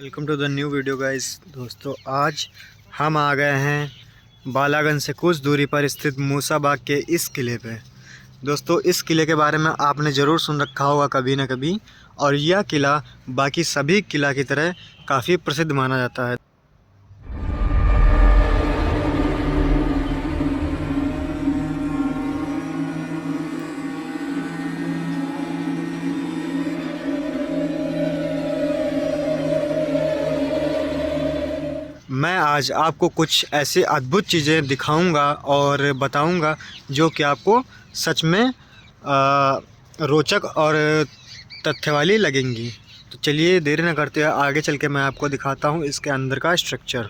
Welcome to the new video guys. दोस्तों आज हम आ गए हैं बालागंज से कुछ दूरी पर स्थित मूसा बाग के इस किले पे। दोस्तों इस किले के बारे में आपने ज़रूर सुन रखा होगा कभी ना कभी, और यह किला बाकी सभी किला की तरह काफ़ी प्रसिद्ध माना जाता है। मैं आज आपको कुछ ऐसी अद्भुत चीज़ें दिखाऊंगा और बताऊंगा जो कि आपको सच में रोचक और तथ्य वाली लगेंगी। तो चलिए देर न करते हुए आगे चल के मैं आपको दिखाता हूं इसके अंदर का स्ट्रक्चर।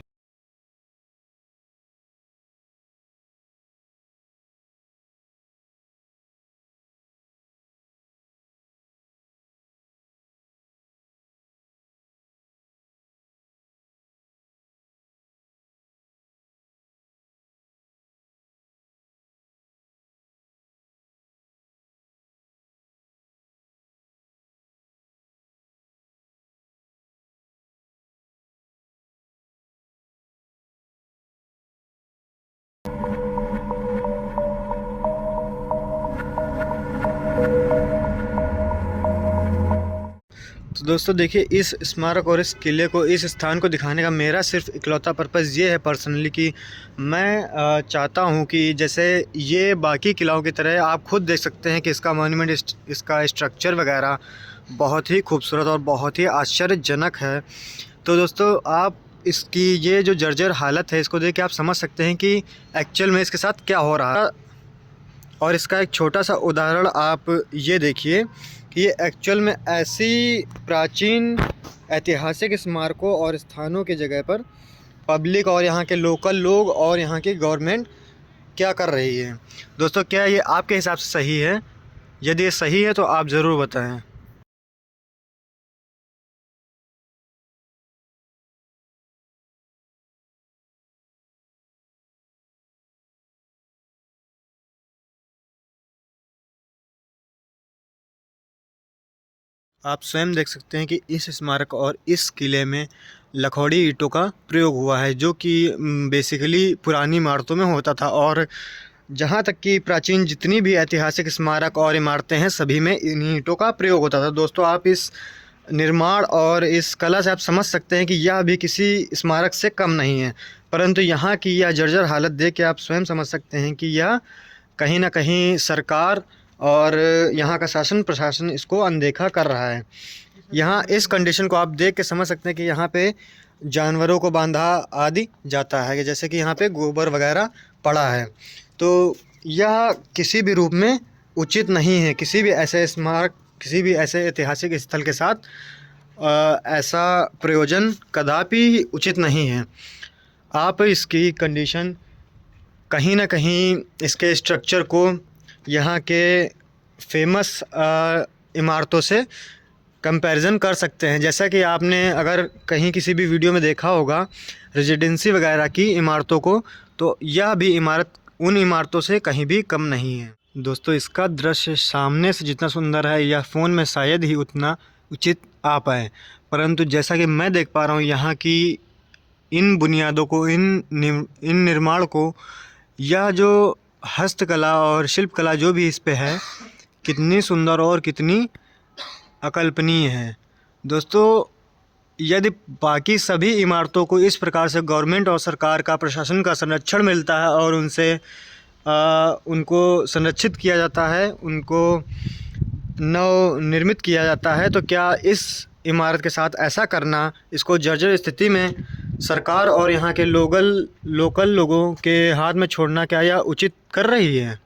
तो दोस्तों देखिए, इस स्मारक और इस किले को, इस स्थान को दिखाने का मेरा सिर्फ इकलौता पर्पज़ ये है पर्सनली कि मैं चाहता हूँ कि जैसे ये बाकी किलाओं की तरह आप खुद देख सकते हैं कि इसका मॉन्यूमेंट, इसका स्ट्रक्चर वगैरह बहुत ही खूबसूरत और बहुत ही आश्चर्यजनक है। तो दोस्तों आप इसकी ये जो जर्जर हालत है, इसको देख के आप समझ सकते हैं कि एक्चुअल में इसके साथ क्या हो रहा है। और इसका एक छोटा सा उदाहरण आप ये देखिए कि ये एक्चुअल में ऐसी प्राचीन ऐतिहासिक स्मारकों और स्थानों की जगह पर पब्लिक और यहाँ के लोकल लोग और यहाँ की गवर्नमेंट क्या कर रही है। दोस्तों क्या ये आपके हिसाब से सही है? यदि ये सही है तो आप ज़रूर बताएं। आप स्वयं देख सकते हैं कि इस स्मारक और इस किले में लखौड़ी ईंटों का प्रयोग हुआ है, जो कि बेसिकली पुरानी इमारतों में होता था। और जहाँ तक कि प्राचीन जितनी भी ऐतिहासिक स्मारक और इमारतें हैं, सभी में इन्हीं ईंटों का प्रयोग होता था। दोस्तों आप इस निर्माण और इस कला से आप समझ सकते हैं कि यह भी किसी स्मारक से कम नहीं है। परंतु यहाँ की यह जर्जर हालत देख के आप स्वयं समझ सकते हैं कि यह कहीं ना कहीं सरकार और यहाँ का शासन प्रशासन इसको अनदेखा कर रहा है। यहाँ इस कंडीशन को आप देख के समझ सकते हैं कि यहाँ पे जानवरों को बांधा आदि जाता है, जैसे कि यहाँ पे गोबर वगैरह पड़ा है। तो यह किसी भी रूप में उचित नहीं है। किसी भी ऐसे स्मारक, किसी भी ऐसे ऐतिहासिक स्थल के साथ ऐसा प्रयोजन कदापि उचित नहीं है। आप इसकी कंडीशन कहीं ना कहीं इसके स्ट्रक्चर को यहाँ के फेमस इमारतों से कंपैरिजन कर सकते हैं। जैसा कि आपने अगर कहीं किसी भी वीडियो में देखा होगा रेजिडेंसी वगैरह की इमारतों को, तो यह भी इमारत उन इमारतों से कहीं भी कम नहीं है। दोस्तों इसका दृश्य सामने से जितना सुंदर है, यह फ़ोन में शायद ही उतना उचित आ पाए, परंतु जैसा कि मैं देख पा रहा हूँ यहाँ की इन बुनियादों को, इन निर्माण को, यह जो हस्तकला और शिल्पकला जो भी इस पे है, कितनी सुंदर और कितनी अकल्पनीय है। दोस्तों यदि बाकी सभी इमारतों को इस प्रकार से गवर्नमेंट और सरकार का, प्रशासन का संरक्षण मिलता है और उनसे उनको संरक्षित किया जाता है, उनको नव निर्मित किया जाता है, तो क्या इस इमारत के साथ ऐसा करना, इसको जर्जर स्थिति में सरकार और यहाँ के लोकल लोगों के हाथ में छोड़ना, क्या यह उचित कर रही है?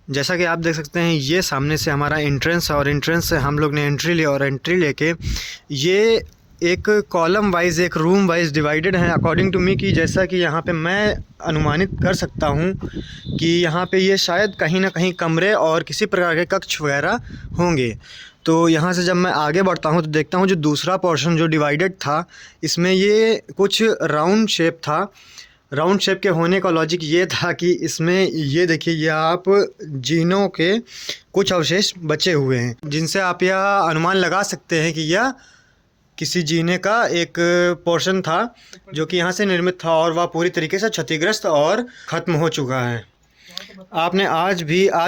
जैसा कि आप देख सकते हैं ये सामने से हमारा एंट्रेंस है और एंट्रेंस से हम लोग ने एंट्री ली और एंट्री लेके ये एक कॉलम वाइज, एक रूम वाइज डिवाइडेड है अकॉर्डिंग टू मी, कि जैसा कि यहाँ पे मैं अनुमानित कर सकता हूँ कि यहाँ पे ये शायद कहीं ना कहीं कमरे और किसी प्रकार के कक्ष वगैरह होंगे। तो यहाँ से जब मैं आगे बढ़ता हूँ तो देखता हूँ जो दूसरा पोर्शन जो डिवाइडेड था, इसमें ये कुछ राउंड शेप था राउंड शेप के होने का लॉजिक ये था कि इसमें ये देखिए, ये आप जीनों के कुछ अवशेष बचे हुए हैं, जिनसे आप यह अनुमान लगा सकते हैं कि यह किसी जीने का एक पोर्शन था जो कि यहाँ से निर्मित था और वह पूरी तरीके से क्षतिग्रस्त और ख़त्म हो चुका है। आपने आज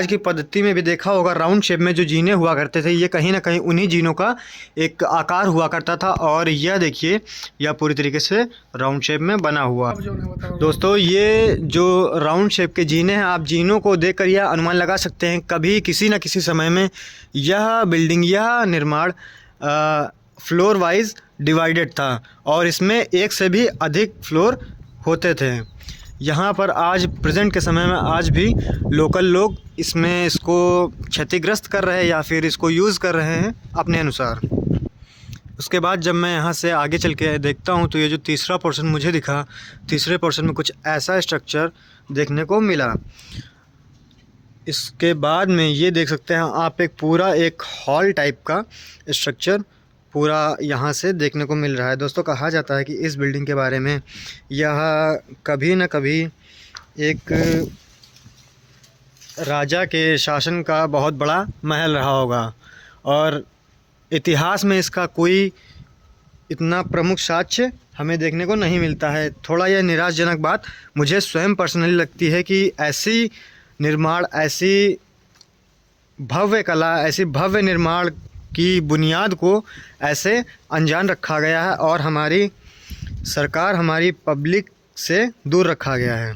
की पद्धति में भी देखा होगा, राउंड शेप में जो जीने हुआ करते थे, ये कहीं ना कहीं उन्हीं जीनों का एक आकार हुआ करता था। और यह देखिए, यह पूरी तरीके से राउंड शेप में बना हुआ। दोस्तों, ये जो राउंड शेप के जीने हैं, आप जीनों को देखकर यह अनुमान लगा सकते हैं कभी किसी न किसी समय में यह बिल्डिंग, यह निर्माण फ्लोर वाइज डिवाइडेड था और इसमें एक से भी अधिक फ्लोर होते थे। यहाँ पर आज प्रेजेंट के समय में आज भी लोकल लोग इसको क्षतिग्रस्त कर रहे हैं या फिर इसको यूज़ कर रहे हैं अपने अनुसार। उसके बाद जब मैं यहाँ से आगे चल के देखता हूँ तो ये जो तीसरा पोर्शन मुझे दिखा, तीसरे पोर्शन में कुछ ऐसा स्ट्रक्चर देखने को मिला। इसके बाद में ये देख सकते हैं आप, एक हॉल टाइप का स्ट्रक्चर पूरा यहाँ से देखने को मिल रहा है। दोस्तों, कहा जाता है कि इस बिल्डिंग के बारे में यह कभी न कभी एक राजा के शासन का बहुत बड़ा महल रहा होगा और इतिहास में इसका कोई इतना प्रमुख साक्ष्य हमें देखने को नहीं मिलता है। थोड़ा यह निराशाजनक बात मुझे स्वयं पर्सनली लगती है कि ऐसी निर्माण, ऐसी भव्य कला, ऐसी भव्य निर्माण की बुनियाद को ऐसे अनजान रखा गया है और हमारी सरकार, हमारी पब्लिक से दूर रखा गया है।